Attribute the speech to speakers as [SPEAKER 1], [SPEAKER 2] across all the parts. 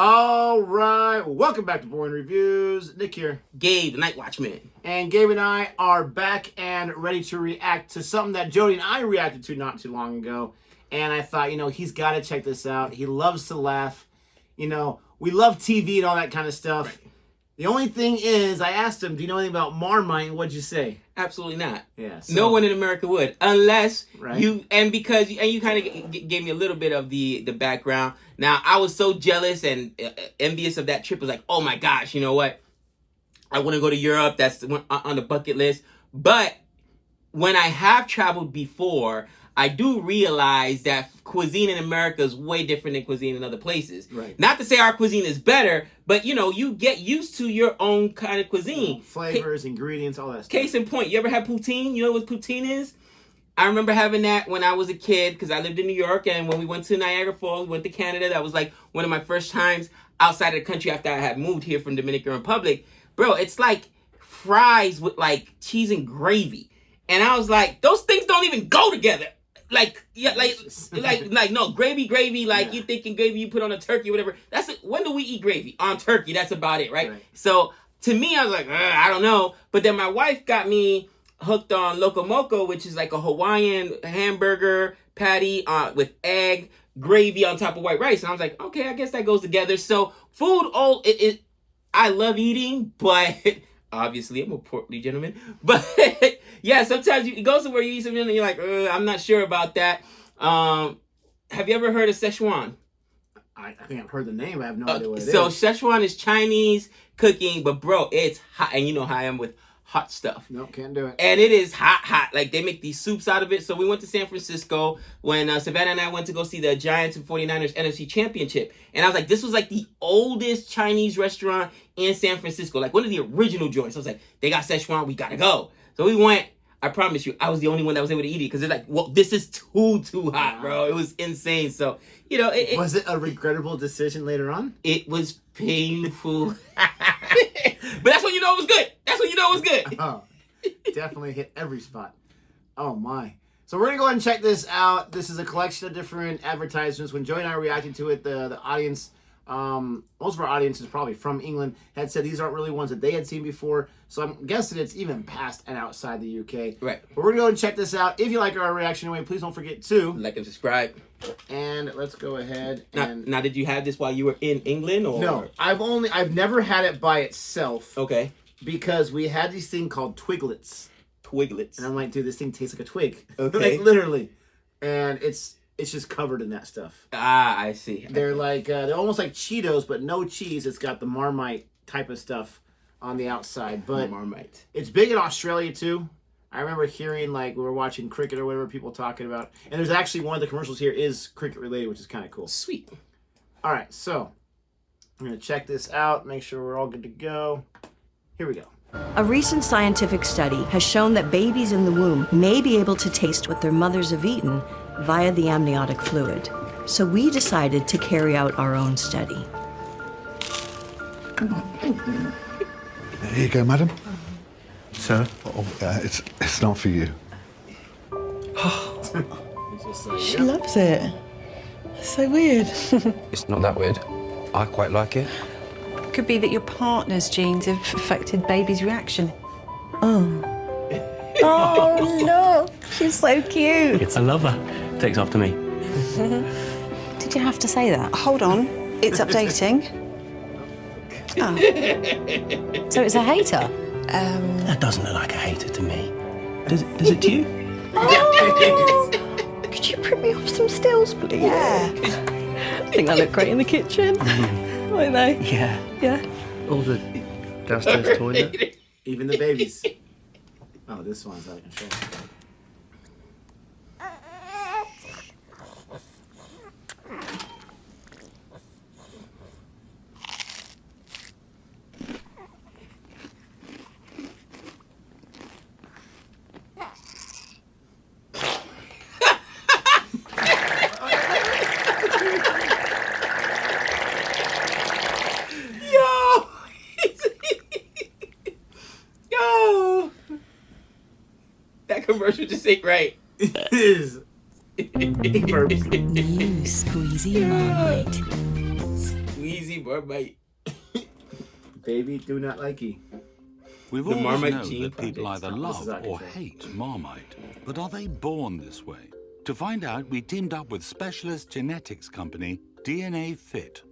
[SPEAKER 1] All right, welcome back to Boring Reviews. Nick here.
[SPEAKER 2] Gabe, the Night Watchman.
[SPEAKER 1] And Gabe and I are back and ready to react to something that Jodi and I reacted to not too long ago. And I thought, he's got to check this out. He loves to laugh. We love TV and all that kind of stuff.
[SPEAKER 2] Right.
[SPEAKER 1] The only thing is, I asked him, do you know anything about Marmite? And what'd you say?
[SPEAKER 2] Absolutely not.
[SPEAKER 1] Yeah.
[SPEAKER 2] No one in America would, unless
[SPEAKER 1] right.
[SPEAKER 2] you kind of gave me a little bit of the background. Now, I was so jealous and envious of that trip. I was like, oh my gosh, you know what? I want to go to Europe. That's on the bucket list. But when I have traveled before, I do realize that cuisine in America is way different than cuisine in other places.
[SPEAKER 1] Right.
[SPEAKER 2] Not to say our cuisine is better, but you get used to your own kind of cuisine.
[SPEAKER 1] Flavors, ingredients, all that stuff.
[SPEAKER 2] Case in point, you ever had poutine? You know what poutine is? I remember having that when I was a kid because I lived in New York, and when we went to Niagara Falls, went to Canada, that was like one of my first times outside of the country after I had moved here from Dominican Republic. Bro, it's like fries with like cheese and gravy. And I was like, those things don't even go together. No, gravy, like you thinking gravy you put on a turkey or whatever. When do we eat gravy? On turkey, that's about it, right? So to me, I was like, I don't know. But then my wife got me hooked on Loco Moco, which is like a Hawaiian hamburger patty with egg, gravy on top of white rice. And I was like, okay, I guess that goes together. So food, I love eating, but obviously I'm a portly gentleman. But yeah, sometimes you go somewhere, you eat something, and you're like, I'm not sure about that. Have you ever heard of Szechuan?
[SPEAKER 1] I think I've heard the name. I have no idea what it is.
[SPEAKER 2] So Szechuan is Chinese cooking, but bro, it's hot. And you know how I am with hot stuff.
[SPEAKER 1] Nope, can't do it.
[SPEAKER 2] And it is hot. Like, they make these soups out of it. So we went to San Francisco when Savannah and I went to go see the Giants and 49ers NFC Championship. And I was like, this was like the oldest Chinese restaurant in San Francisco. Like, one of the original joints. I was like, they got Szechuan, we gotta go. So we went. I promise you, I was the only one that was able to eat it because they're like, well, this is too hot, bro. It was insane. So,
[SPEAKER 1] was it a regrettable decision later on?
[SPEAKER 2] It was painful. But that's when you know it was good. That's when you know it was good.
[SPEAKER 1] Oh, definitely hit every spot. Oh, my. So we're going to go ahead and check this out. This is a collection of different advertisements. When Jodi and I reacted to it, the audience, most of our audience is probably from England, had said these aren't really ones that they had seen before. So I'm guessing it's even past and outside the UK.
[SPEAKER 2] Right.
[SPEAKER 1] But we're going to go ahead and check this out. If you like our reaction anyway, please don't forget to
[SPEAKER 2] like and subscribe.
[SPEAKER 1] And let's go ahead
[SPEAKER 2] Now, did you have this while you were in England, or
[SPEAKER 1] no? I've never had it by itself.
[SPEAKER 2] Okay.
[SPEAKER 1] Because we had this thing called Twiglets.
[SPEAKER 2] And
[SPEAKER 1] I'm like, dude, this thing tastes like a twig.
[SPEAKER 2] Okay.
[SPEAKER 1] Like, literally. And it's just covered in that stuff.
[SPEAKER 2] Ah, I see.
[SPEAKER 1] They're like they're almost like Cheetos, but no cheese. It's got the Marmite type of stuff on the outside. But
[SPEAKER 2] Marmite.
[SPEAKER 1] It's big in Australia too. I remember hearing, like, we were watching cricket or whatever, people talking about. And there's actually one of the commercials here is cricket related, which is kind of cool.
[SPEAKER 2] Sweet.
[SPEAKER 1] All right, so I'm going to check this out, make sure we're all good to go. Here we go.
[SPEAKER 3] A recent scientific study has shown that babies in the womb may be able to taste what their mothers have eaten via the amniotic fluid. So we decided to carry out our own study.
[SPEAKER 4] Here you go, madam.
[SPEAKER 5] Sir?
[SPEAKER 4] Oh, it's not for you.
[SPEAKER 6] She loves it. So weird.
[SPEAKER 5] It's not that weird. I quite like it.
[SPEAKER 6] Could be that your partner's genes have affected baby's reaction. Oh. Oh, look. She's so cute.
[SPEAKER 5] I love her. Takes after me.
[SPEAKER 6] Did you have to say that? Hold on. It's updating. Oh. So it's a hater?
[SPEAKER 5] That doesn't look like a hater to me. Does it to you?
[SPEAKER 6] Oh. Could you print me off some stills, please? Yeah. I think I look great in the kitchen. Won't they?
[SPEAKER 5] Yeah.
[SPEAKER 6] Yeah.
[SPEAKER 5] All the downstairs toilet.
[SPEAKER 1] Even the babies. Oh, this one's out of control.
[SPEAKER 2] Commercial just ain't right.
[SPEAKER 1] It is.
[SPEAKER 3] New squeezy Marmite.
[SPEAKER 2] Squeezy eat Marmite.
[SPEAKER 1] Baby, do not likey.
[SPEAKER 7] We've
[SPEAKER 2] The
[SPEAKER 7] always
[SPEAKER 2] Marmite
[SPEAKER 7] known
[SPEAKER 2] Gene
[SPEAKER 7] that people
[SPEAKER 2] project.
[SPEAKER 7] either
[SPEAKER 1] This is
[SPEAKER 7] love
[SPEAKER 1] out of
[SPEAKER 7] or
[SPEAKER 1] control.
[SPEAKER 7] hate Marmite. But are they born this way? To find out, we teamed up with specialist genetics company DNA Fit.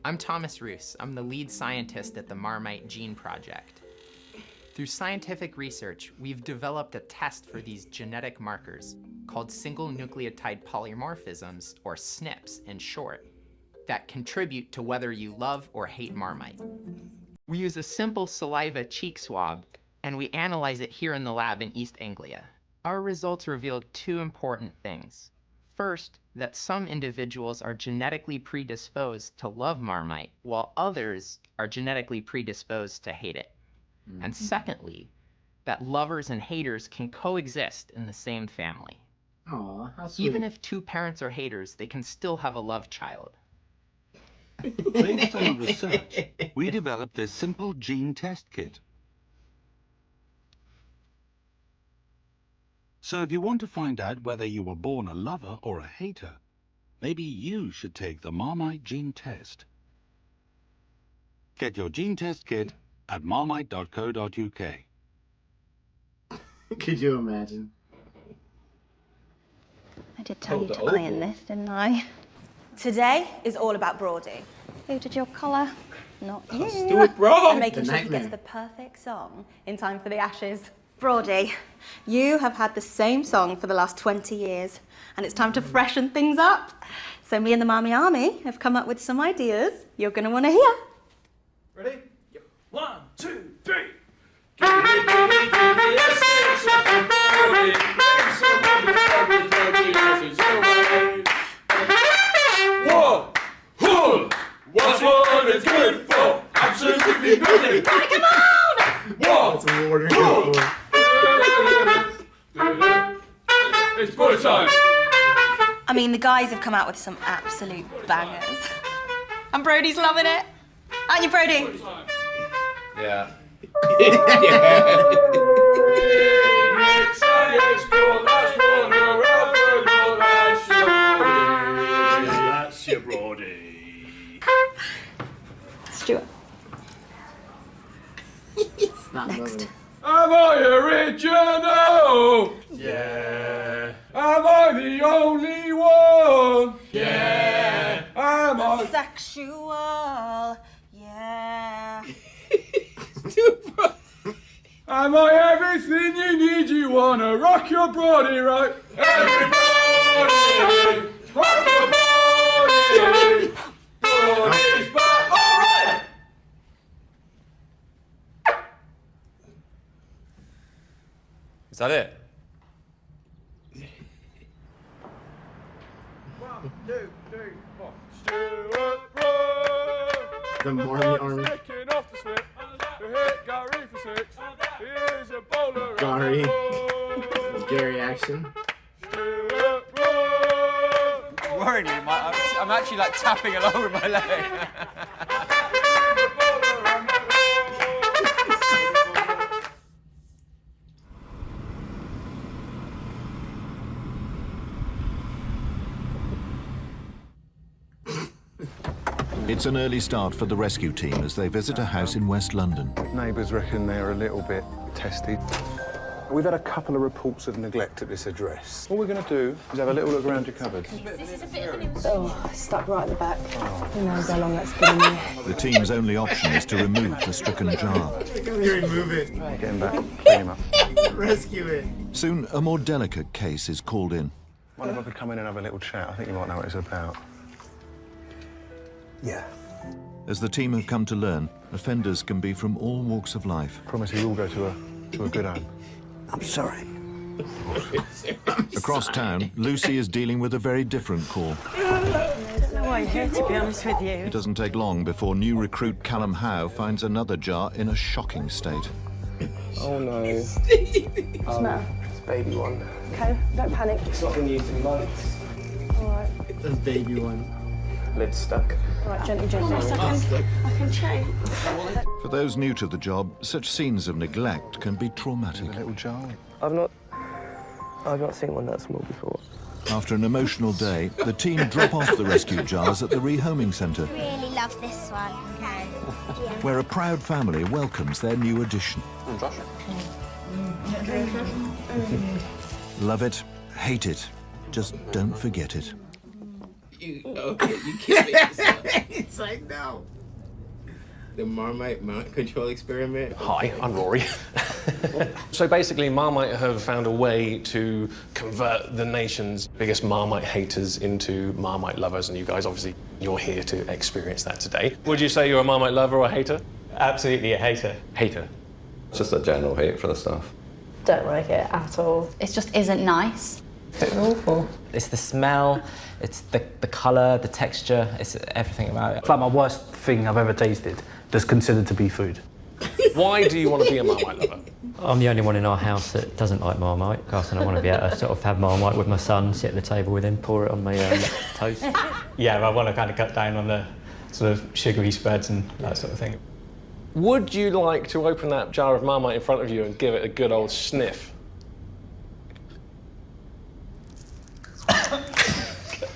[SPEAKER 8] I'm Thomas Roos. I'm the lead scientist at the Marmite Gene project. Through scientific research, we've developed a test for these genetic markers called single nucleotide polymorphisms, or SNPs in short, that contribute to whether you love or hate Marmite. We use a simple saliva cheek swab, and we analyze it here in the lab in East Anglia. Our results revealed two important things. First, that some individuals are genetically predisposed to love Marmite, while others are genetically predisposed to hate it. And secondly, that lovers and haters can coexist in the same family.
[SPEAKER 1] Aw, how sweet.
[SPEAKER 8] Even if two parents are haters, they can still have a love child.
[SPEAKER 7] Based on research, we developed this simple gene test kit. So if you want to find out whether you were born a lover or a hater, maybe you should take the Marmite Gene test. Get your gene test kit at marmite.co.uk.
[SPEAKER 1] Could you imagine?
[SPEAKER 9] I did tell you to iron this, didn't I?
[SPEAKER 10] Today is all about Brody.
[SPEAKER 9] Who did your collar? Not you.
[SPEAKER 2] Stuart Broad.
[SPEAKER 10] And making
[SPEAKER 1] The
[SPEAKER 10] sure he
[SPEAKER 1] nightmare.
[SPEAKER 10] gets the perfect song in time for the Ashes. Brody, you have had the same song for the last 20 years, and it's time to freshen things up. So me and the Marmy Army have come up with some ideas you're going to want to hear.
[SPEAKER 1] Ready?
[SPEAKER 11] 1, 2, 3. What's what it's good for? Absolutely nothing.
[SPEAKER 10] Come on!
[SPEAKER 11] What?
[SPEAKER 1] That's a warning for.
[SPEAKER 11] It's boy time.
[SPEAKER 10] I mean, the guys have come out with some absolute bangers. And Brody's loving it. Aren't you, Brody?
[SPEAKER 11] Yeah. That's your Brody.
[SPEAKER 9] Stuart.
[SPEAKER 1] Not
[SPEAKER 10] Next.
[SPEAKER 1] lovely.
[SPEAKER 11] Am I original? Yeah. Am I the only one? Yeah. Am I?
[SPEAKER 10] Sexual. Yeah.
[SPEAKER 11] Am I everything you need? You wanna rock your body, right? Everybody, rock your body. Body's back. All right.
[SPEAKER 12] Is that it?
[SPEAKER 11] 1, 2, 3, 4. Stuart Broad.
[SPEAKER 1] The Marmy Army.
[SPEAKER 11] Sticking off the slip. To hit Gary for 6. Here's a bowler.
[SPEAKER 1] Gary. Gary action.
[SPEAKER 11] Stuart Broad.
[SPEAKER 12] Worrying me, I'm actually like tapping along with my leg.
[SPEAKER 4] It's an early start for the rescue team as they visit a house in West London.
[SPEAKER 13] Neighbours reckon they're a little bit testy. We've had a couple of reports of neglect at this address. All we're going to do is have a little look around your cupboards.
[SPEAKER 6] Oh, stuck right at the back. Who knows how long that's been in there.
[SPEAKER 4] The team's only option is to remove the stricken jar.
[SPEAKER 1] Remove it.
[SPEAKER 13] Get him back, clean him up.
[SPEAKER 1] Rescue it.
[SPEAKER 4] Soon, a more delicate case is called in.
[SPEAKER 13] Wonder if I could come in and have a little chat. I think you might know what it's about. Yeah.
[SPEAKER 4] As the team have come to learn, offenders can be from all walks of life.
[SPEAKER 13] Promise you will go to a good home.
[SPEAKER 5] I'm sorry.
[SPEAKER 4] Across town, Lucy is dealing with a very different call.
[SPEAKER 6] I don't know why I'm here, to be honest with you.
[SPEAKER 4] It doesn't take long before new recruit Callum Howe finds another jar in a shocking state.
[SPEAKER 12] Oh no.
[SPEAKER 6] What's the matter?
[SPEAKER 12] It's baby one.
[SPEAKER 6] Okay, don't panic.
[SPEAKER 12] It's not been used in months.
[SPEAKER 6] All right.
[SPEAKER 1] The baby one.
[SPEAKER 12] Lid's stuck.
[SPEAKER 6] All right, gently, gently. I can change.
[SPEAKER 4] For those new to the job, such scenes of neglect can be traumatic.
[SPEAKER 13] A little jar.
[SPEAKER 12] I've not seen one that small before.
[SPEAKER 4] After an emotional day, the team drop off the rescue jars at the rehoming centre,
[SPEAKER 14] Really love this one. Okay.
[SPEAKER 4] where a proud family welcomes their new addition.
[SPEAKER 12] Josh.
[SPEAKER 4] Love it, hate it, just don't forget it.
[SPEAKER 2] You can't make this up.
[SPEAKER 1] It's like, no.
[SPEAKER 2] The Marmite mind control experiment.
[SPEAKER 15] Hi, I'm Rory. So basically, Marmite have found a way to convert the nation's biggest Marmite haters into Marmite lovers, and you guys, obviously, you're here to experience that today. Would you say you're a Marmite lover or a hater?
[SPEAKER 12] Absolutely a hater.
[SPEAKER 15] Hater.
[SPEAKER 16] Just a general hate for the stuff.
[SPEAKER 17] Don't like it at all.
[SPEAKER 18] It just isn't nice.
[SPEAKER 12] It's awful.
[SPEAKER 19] It's the smell, it's the colour, the texture, it's everything about it.
[SPEAKER 20] It's like my worst thing I've ever tasted that's considered to be food.
[SPEAKER 15] Why do you want to be a Marmite lover?
[SPEAKER 21] I'm the only one in our house that doesn't like Marmite, and I want to be able to sort of have Marmite with my son, sit at the table with him, pour it on my toast.
[SPEAKER 12] Yeah, I want to kind of cut down on the sort of sugary spreads and that sort of thing.
[SPEAKER 15] Would you like to open that jar of Marmite in front of you and give it a good old sniff?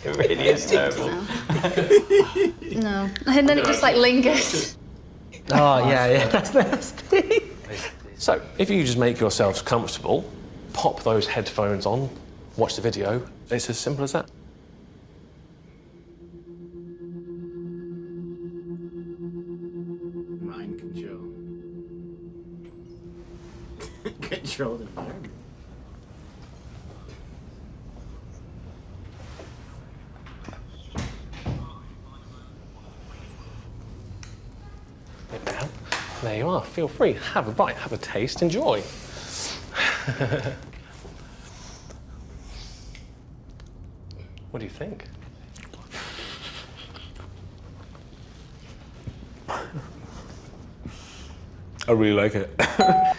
[SPEAKER 12] It really is terrible.
[SPEAKER 18] No. And then it just like lingers.
[SPEAKER 19] Oh, yeah, that's nasty.
[SPEAKER 15] So, if you just make yourselves comfortable, pop those headphones on, watch the video, it's as simple as that.
[SPEAKER 1] Mind control. Control the environment.
[SPEAKER 15] Sit down. There you are. Feel free. Have a bite, have a taste, enjoy. What do you think?
[SPEAKER 22] I really like it.
[SPEAKER 17] I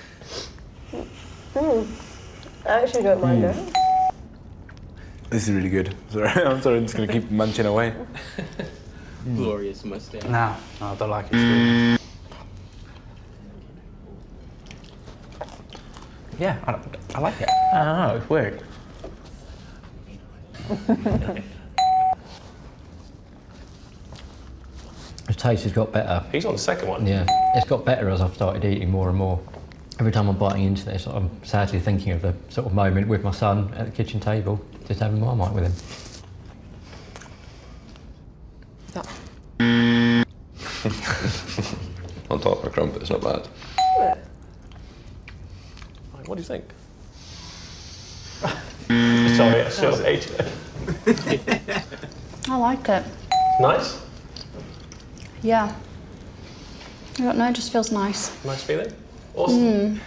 [SPEAKER 17] actually don't mind it.
[SPEAKER 22] This is really good. Sorry, I'm just going to keep munching away.
[SPEAKER 2] Glorious mustache.
[SPEAKER 20] No, I don't like it.
[SPEAKER 19] Yeah, I like it. I don't know, it's weird.
[SPEAKER 21] The taste has got better.
[SPEAKER 15] He's on the second one.
[SPEAKER 21] Yeah, it's got better as I've started eating more and more. Every time I'm biting into this, I'm sadly thinking of the sort of moment with my son at the kitchen table, just having Marmite with him.
[SPEAKER 16] On top of a crumpet, it's not bad.
[SPEAKER 15] What do you think?
[SPEAKER 12] Sorry, I still hate it.
[SPEAKER 18] I like it.
[SPEAKER 15] Nice?
[SPEAKER 18] Yeah. I don't know, it just feels nice.
[SPEAKER 15] Nice feeling? Awesome.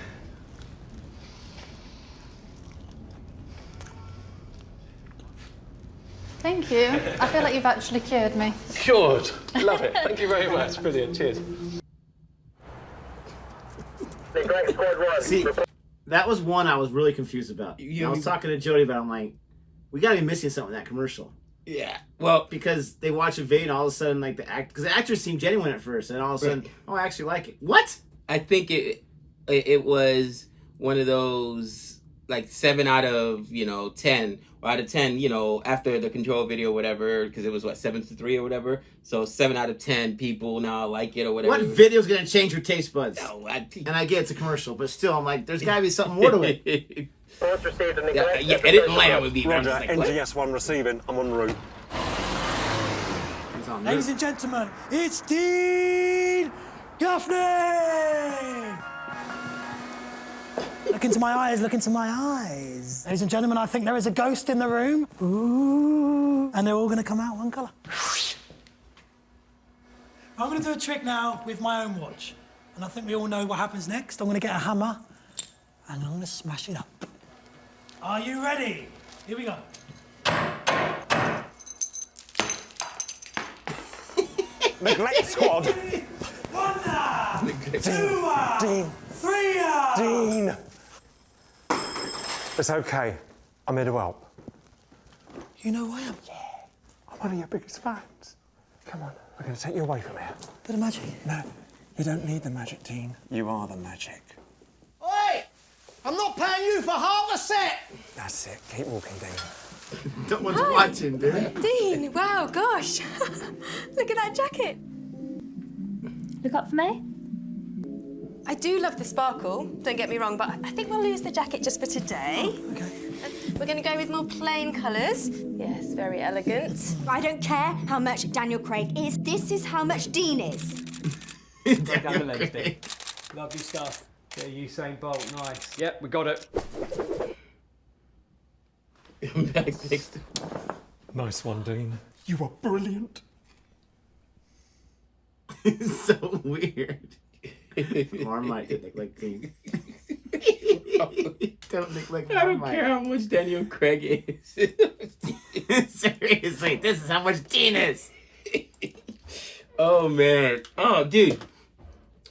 [SPEAKER 18] Thank you. I feel like you've actually cured me.
[SPEAKER 15] Good. Love it. Thank you very much. Brilliant. Cheers.
[SPEAKER 1] See, that was one I was really confused about. I was talking to Jodi about it, I'm like, we gotta be missing something in that commercial.
[SPEAKER 2] Yeah. Well,
[SPEAKER 1] because they watch a video and all of a sudden, like, because the actors seemed genuine at first, and all of a sudden, oh, I actually like it. What?
[SPEAKER 2] I think it was one of those, like, 7 out of, 10, or out of 10, after the control video or whatever, because it was, 7-3 or whatever. So 7 out of 10 people now like it or whatever.
[SPEAKER 1] What video's gonna change your taste buds?
[SPEAKER 2] No,
[SPEAKER 1] and I get it's a commercial, but still, I'm like, there's gotta be something more to it.
[SPEAKER 2] It didn't land with me.
[SPEAKER 23] Roger,
[SPEAKER 2] like,
[SPEAKER 23] NGS1 receiving. I'm en route.
[SPEAKER 24] Ladies and gentlemen, it's Dean Gaffney! Look into my eyes, look into my eyes. Ladies and gentlemen, I think there is a ghost in the room. Ooh. And they're all gonna come out one colour. I'm gonna do a trick now with my own watch. And I think we all know what happens next. I'm gonna get a hammer and I'm gonna smash it up. Are you ready? Here we go.
[SPEAKER 23] Neglect squad.
[SPEAKER 24] One,
[SPEAKER 23] Dean.
[SPEAKER 24] three.
[SPEAKER 23] Dean. It's okay. I'm here to help.
[SPEAKER 24] You know who I am?
[SPEAKER 23] Yeah. I'm one of your biggest fans. Come on, we're going to take you away from here.
[SPEAKER 24] Bit of magic.
[SPEAKER 23] No, you don't need the magic, Dean. You are the magic.
[SPEAKER 24] Oi! I'm not paying you for half a set!
[SPEAKER 23] That's it. Keep walking, Dean.
[SPEAKER 1] No one's watching, dude.
[SPEAKER 3] Dean, wow, gosh. Look at that jacket.
[SPEAKER 14] Look up for me.
[SPEAKER 3] I do love the sparkle, don't get me wrong, but I think we'll lose the jacket just for today.
[SPEAKER 1] Okay.
[SPEAKER 3] We're going to go with more plain colours. Yes, very elegant.
[SPEAKER 14] I don't care how much Daniel Craig is. This is how much Dean is.
[SPEAKER 12] Lovely stuff. Yeah, Usain Bolt, nice. Yep, we got it.
[SPEAKER 23] Nice one, Dean. You are brilliant.
[SPEAKER 1] It's so weird. Marmite didn't look like Dean. Don't look like Marmite.
[SPEAKER 2] I don't care how much Daniel Craig is.
[SPEAKER 1] Seriously, this is how much Dean is.
[SPEAKER 2] Oh, man. Oh, dude.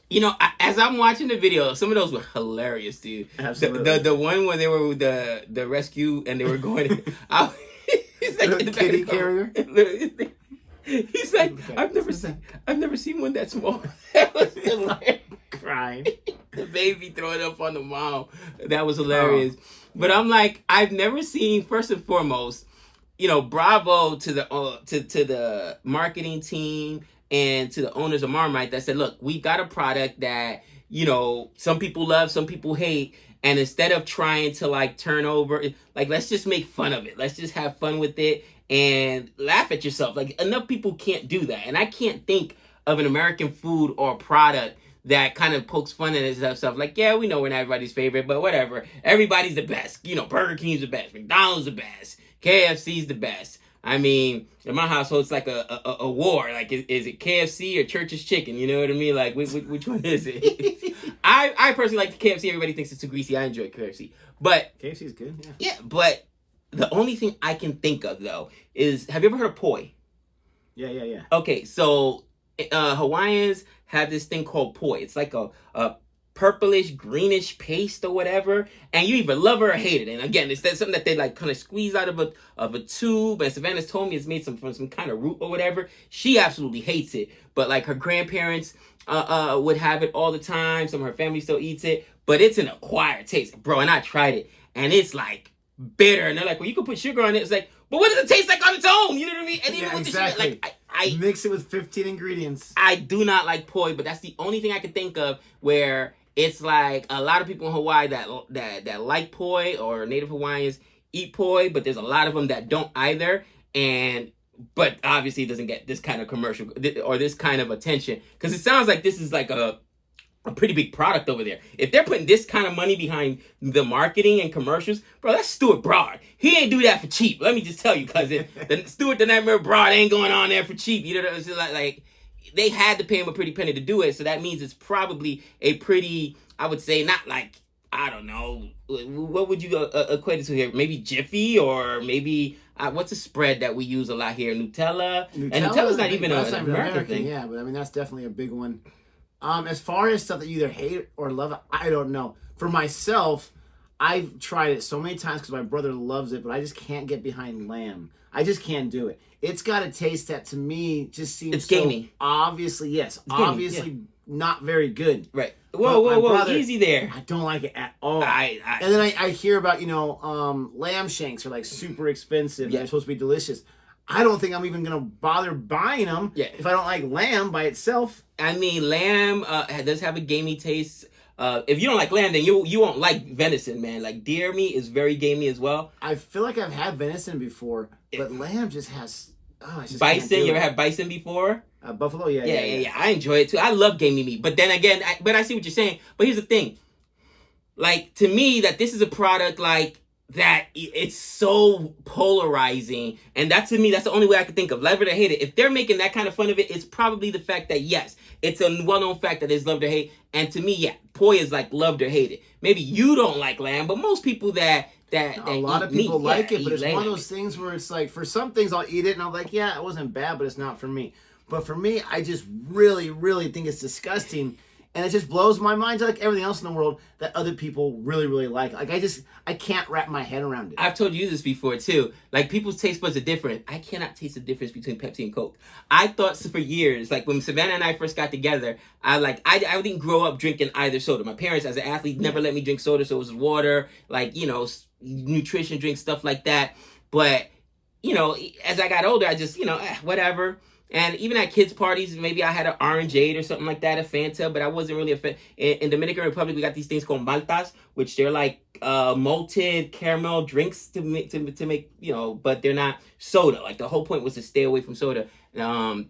[SPEAKER 2] You know, as I'm watching the video, some of those were hilarious, dude.
[SPEAKER 1] Absolutely.
[SPEAKER 2] The one where they were with the rescue and they were going... He's like in the
[SPEAKER 1] kitty carrier.
[SPEAKER 2] He's like, I've never seen one that small. That was hilarious.
[SPEAKER 1] Crying.
[SPEAKER 2] The baby throwing up on the mom. That was hilarious. But I'm like, I've never seen, first and foremost, you know, bravo to the marketing team and to the owners of Marmite that said, look, we got a product that, you know, some people love, some people hate. And instead of trying to like turn over, like, let's just make fun of it. Let's just have fun with it and laugh at yourself. Like, enough people can't do that. And I can't think of an American food or product that kind of pokes fun at it stuff. Like, yeah, we know we're not everybody's favorite, but whatever. Everybody's the best. You know, Burger King's the best. McDonald's the best. KFC's the best. I mean, in my household, it's like a war. Like, is it KFC or Church's Chicken? You know what I mean? Like, which one is it? I personally like the KFC. Everybody thinks it's too greasy. I enjoy KFC. But
[SPEAKER 1] KFC's good, yeah.
[SPEAKER 2] Yeah, but the only thing I can think of, though, is, have you ever heard of poi?
[SPEAKER 1] Yeah.
[SPEAKER 2] Okay, so Hawaiians have this thing called poi. It's like a purplish, greenish paste or whatever, and you either love it or hate it. And again, it's something that they like kind of squeeze out of a tube. And Savannah's told me it's made from some kind of root or whatever. She absolutely hates it, but like her grandparents would have it all the time. Some of her family still eats it, but it's an acquired taste, bro. And I tried it, and it's like bitter. And they're like, well, you can put sugar on it. It's like, but what does it taste like on its own? You know what I mean? And even with
[SPEAKER 1] exactly.
[SPEAKER 2] the sugar, like I
[SPEAKER 1] mix it with 15 ingredients.
[SPEAKER 2] I do not like poi, but that's the only thing I can think of where it's like a lot of people in Hawaii that like poi, or Native Hawaiians eat poi, but there's a lot of them that don't either. But obviously it doesn't get this kind of commercial or this kind of attention, because it sounds like this is like a pretty big product over there. If they're putting this kind of money behind the marketing and commercials, bro, that's Stuart Broad. He ain't do that for cheap. Let me just tell you, cousin. Stuart the Nightmare Broad ain't going on there for cheap. You know, it's like they had to pay him a pretty penny to do it. So that means it's probably a pretty, I would say, not like, I don't know, what would you equate it to here? Maybe Jiffy, or maybe, what's a spread that we use a lot here? Nutella? And Nutella's not even an American thing.
[SPEAKER 1] Yeah, but I mean, that's definitely a big one. As far as stuff that you either hate or love, I don't know. For myself, I've tried it so many times because my brother loves it, but I just can't get behind lamb. I just can't do it. It's got a taste that to me just seems
[SPEAKER 2] it's gamey.
[SPEAKER 1] Obviously, yes.
[SPEAKER 2] It's gamey,
[SPEAKER 1] obviously not very good.
[SPEAKER 2] Right. Whoa, brother, easy there.
[SPEAKER 1] I don't like it at all. And then I hear about, lamb shanks are like super expensive. Yeah. They're supposed to be delicious. I don't think I'm even going to bother buying them if I don't like lamb by itself.
[SPEAKER 2] I mean, lamb does have a gamey taste. If you don't like lamb, then you won't like venison, man. Like deer meat is very gamey as well.
[SPEAKER 1] I feel like I've had venison before, but lamb just has...
[SPEAKER 2] bison, you ever had bison before?
[SPEAKER 1] Buffalo, yeah.
[SPEAKER 2] I enjoy it too. I love gamey meat. But then again, I see what you're saying. But here's the thing. Like, to me, that this is a product like that, it's so polarizing, and that to me, that's the only way I can think of. Love it or hate it. If they're making that kind of fun of it, it's probably the fact that yes, it's a well-known fact that it's loved or hate. And to me, poi is like loved or hated. Maybe you don't like lamb, but most people that
[SPEAKER 1] a lot of people like it, but it's
[SPEAKER 2] lamb.
[SPEAKER 1] One of those things where it's like, for some things I'll eat it and I'm like, yeah, it wasn't bad, but it's not for me. But for me, I just really, really think it's disgusting. And it just blows my mind, like everything else in the world, that other people really, really like. Like, I can't wrap my head around it.
[SPEAKER 2] I've told you this before, too. Like, people's taste buds are different. I cannot taste the difference between Pepsi and Coke. I thought for years, like, when Savannah and I first got together, I didn't grow up drinking either soda. My parents, as an athlete, never let me drink soda, so it was water, like, nutrition drinks, stuff like that. But, you know, as I got older, I just, you know, whatever. And even at kids' parties, maybe I had an Orangeade or something like that, a Fanta, but I wasn't really a fan. In Dominican Republic, we got these things called maltas, which they're like malted caramel drinks to make, you know, but they're not soda. Like, the whole point was to stay away from soda. And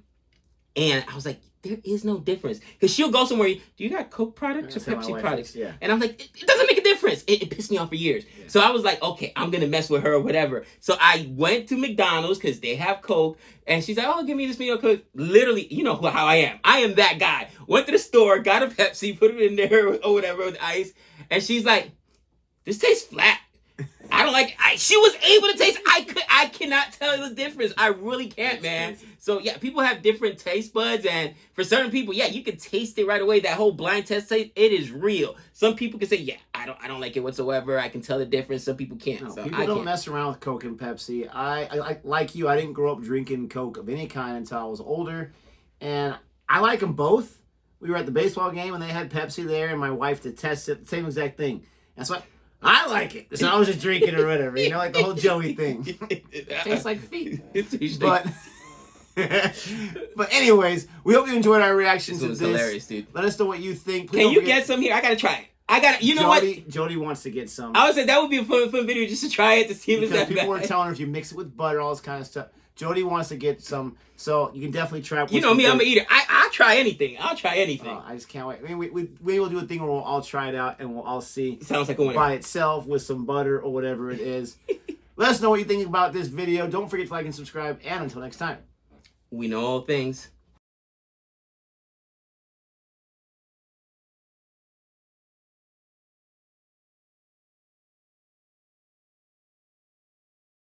[SPEAKER 2] I was like, there is no difference. Because she'll go somewhere, do you got Coke products or Pepsi products?
[SPEAKER 1] Yeah.
[SPEAKER 2] And I'm like, it doesn't make a difference. It pissed me off for years. Yeah. So I was like, okay, I'm going to mess with her or whatever. So I went to McDonald's because they have Coke. And she's like, oh, give me this meal Coke. Literally, you know how I am. I am that guy. Went to the store, got a Pepsi, put it in there or whatever with ice. And she's like, this tastes flat. I don't like it. She was able to taste. I cannot tell the difference. I really can't, man. So yeah, people have different taste buds, and for certain people, yeah, you can taste it right away. That whole blind test taste, it is real. Some people can say, yeah, I don't like it whatsoever. I can tell the difference. Some people can't.
[SPEAKER 1] No,
[SPEAKER 2] so
[SPEAKER 1] people don't mess around with Coke and Pepsi. I like you. I didn't grow up drinking Coke of any kind until I was older, and I like them both. We were at the baseball game and they had Pepsi there, and my wife detested the same exact thing. And so I like it. So I was just drinking or whatever, you know, like the whole Joey thing.
[SPEAKER 2] It tastes like feet.
[SPEAKER 1] But anyways, we hope you enjoyed our reaction to this.
[SPEAKER 2] Hilarious, dude.
[SPEAKER 1] Let us know what you think.
[SPEAKER 2] Can you get some here? I gotta try it. You know what?
[SPEAKER 1] Jodi wants to get some.
[SPEAKER 2] I would say that would be a fun video just to try it to see if it's that
[SPEAKER 1] people
[SPEAKER 2] bad.
[SPEAKER 1] were telling her if you mix it with butter, all this kind of stuff. Jodi wants to get some, so you can definitely try.
[SPEAKER 2] You know me, I'm an eater. I'll try anything. I'll try anything.
[SPEAKER 1] I just can't wait. I mean, we will do a thing where we'll all try it out and we'll all see.
[SPEAKER 2] Sounds like a winner.
[SPEAKER 1] By itself with some butter or whatever it is. Let us know what you think about this video. Don't forget to like and subscribe. And until next time,
[SPEAKER 2] we know all things.